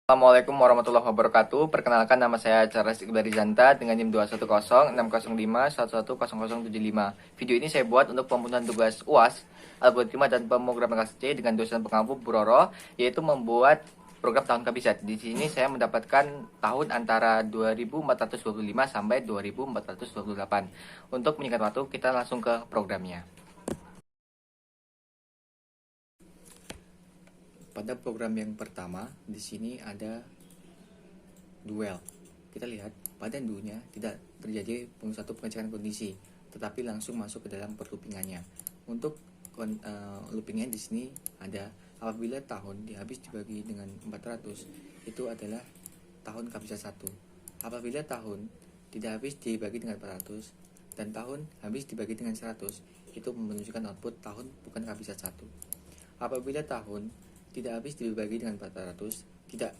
Assalamualaikum warahmatullahi wabarakatuh. Perkenalkan, nama saya Charles Iqbal Rizanta dengan NIM 2106051110075. Video ini saya buat untuk pembunuhan tugas UAS, algoritma dan pemrograman kelas C dengan dosen pengampu Bu Roro, yaitu membuat program tahun kabisat. Di sini saya mendapatkan tahun antara 2425 sampai 2428. Untuk menyingkat waktu, kita langsung ke programnya. Pada program yang pertama, di sini ada duel. Kita lihat pada dunya tidak terjadi satu pengecekan kondisi, tetapi langsung masuk ke dalam perloopingannya. Untuk loopingnya di sini ada apabila tahun habis dibagi dengan 400, itu adalah tahun kabisat 1. Apabila tahun tidak habis dibagi dengan 400 dan tahun habis dibagi dengan 100, itu menunjukkan output tahun bukan kabisat 1. Apabila tahun tidak habis dibagi dengan 400, tidak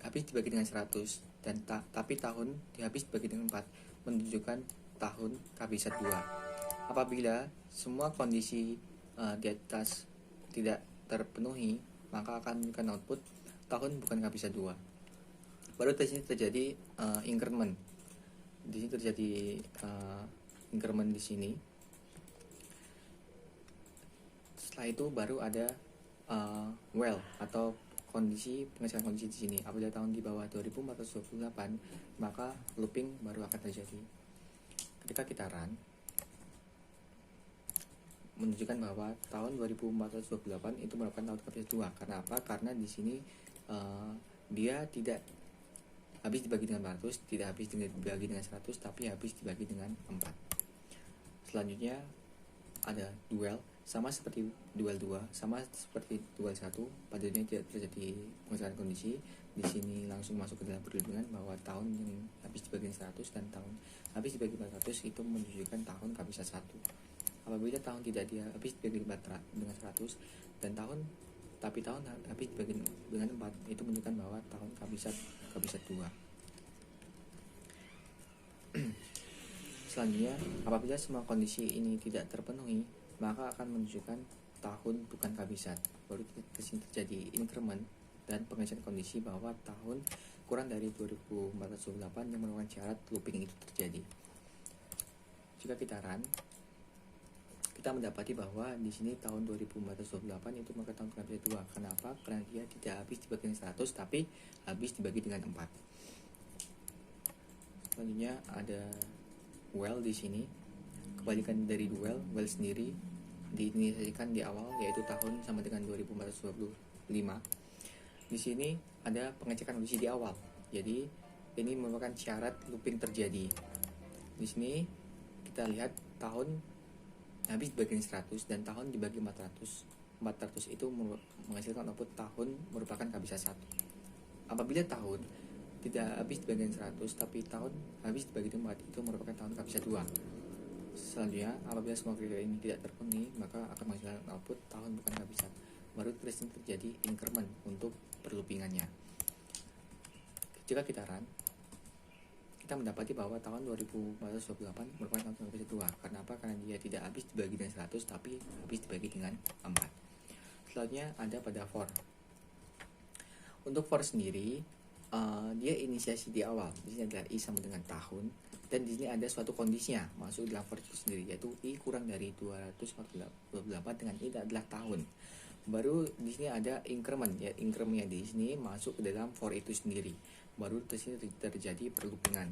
habis dibagi dengan 100, dan tapi tahun habis dibagi dengan 4, menunjukkan tahun kabisat 2. Apabila semua kondisi di atas tidak terpenuhi, maka akan menunjukkan output tahun bukan kabisat 2. Baru di sini terjadi increment. Di sini terjadi increment di sini. Setelah itu baru ada well atau pengecekan kondisi di sini. Apabila tahun di bawah 2428, maka looping baru akan terjadi. Ketika kita run, menunjukkan bahwa tahun 2428 itu merupakan tahun kabisat 2. Karena apa? Karena di sini dia tidak habis dibagi dengan 400, tidak habis dibagi dengan 100, tapi habis dibagi dengan 4. Selanjutnya ada duel, sama seperti duel 2, sama seperti duel 1. Pada ini tidak terjadi pengecekan kondisi. Di sini langsung masuk ke dalam perlindungan bahwa tahun yang habis dibagi 100 dan tahun habis dibagi 400 itu menunjukkan tahun kabisat 1. Apabila tahun tidak habis dibagi dengan 100 dan tahun habis dibagi dengan 4, itu menunjukkan bahwa tahun kabisat 2. Selanjutnya, apabila semua kondisi ini tidak terpenuhi, maka akan menunjukkan tahun bukan kabisat. Baru di sini terjadi increment dan pengecekan kondisi bahwa tahun kurang dari 2428 yang merupakan syarat looping itu terjadi. Jika kita run, kita mendapati bahwa di sini tahun 2428 itu maka tahun kabisat 2. Kenapa? Karena dia tidak habis dibagi dengan 100, tapi habis dibagi dengan 4. Selanjutnya ada well di sini. Kebalikan dari duel, well sendiri diinisiasikan di awal, yaitu tahun sama dengan 2425. Di sini ada pengecekan kondisi di awal. Jadi ini merupakan syarat looping terjadi. Di sini kita lihat tahun habis dibagi 100 dan tahun dibagi 400. 400 itu menghasilkan output tahun merupakan kabisat 1. Apabila tahun tidak habis dibagi 100 tapi tahun habis dibagi 4, itu merupakan tahun kabisat 2. Selanjutnya, apabila semua kriteria ini tidak terpenuhi, maka akan menghasilkan output tahun bukan kabisat. Baru terjadi increment untuk perloopingannya. Jika kita run, kita mendapati bahwa tahun 2428 merupakan tahun kabisat 2. Karena apa? Karena dia tidak habis dibagi dengan 100, tapi habis dibagi dengan 4. Selanjutnya ada pada for. Untuk for sendiri, dia inisiasi di awal. Di sini adalah i sama dengan tahun, dan di sini ada suatu kondisinya masuk dalam for itu sendiri, yaitu i kurang dari 228 dengan i adalah tahun. Baru di sini ada increment, ya incrementnya di sini masuk ke dalam for itu sendiri. Baru di sini terjadi perloopingan.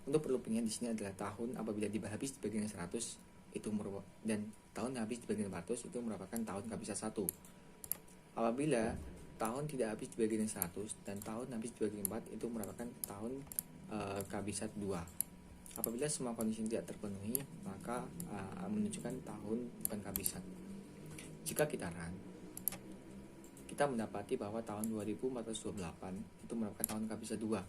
Untuk perloopingan di sini adalah tahun apabila habis dibagi dengan 100 itu dan tahun habis dibagi dengan 400 itu merupakan tahun kabisat 1. Apabila tahun tidak habis dibagi dengan 100 dan tahun habis dibagi 4, itu merupakan tahun kabisat 2. Apabila semua kondisi tidak terpenuhi, maka menunjukkan tahun bukan kabisat. Jika kita run, kita mendapati bahwa tahun 2428 itu merupakan tahun kabisat 2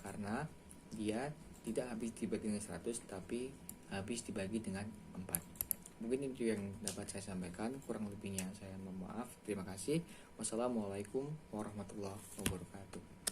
karena dia tidak habis dibagi dengan 100 tapi habis dibagi dengan 4. Mungkin itu yang dapat saya sampaikan, kurang lebihnya saya mohon maaf. Terima kasih. Wassalamualaikum warahmatullahi wabarakatuh.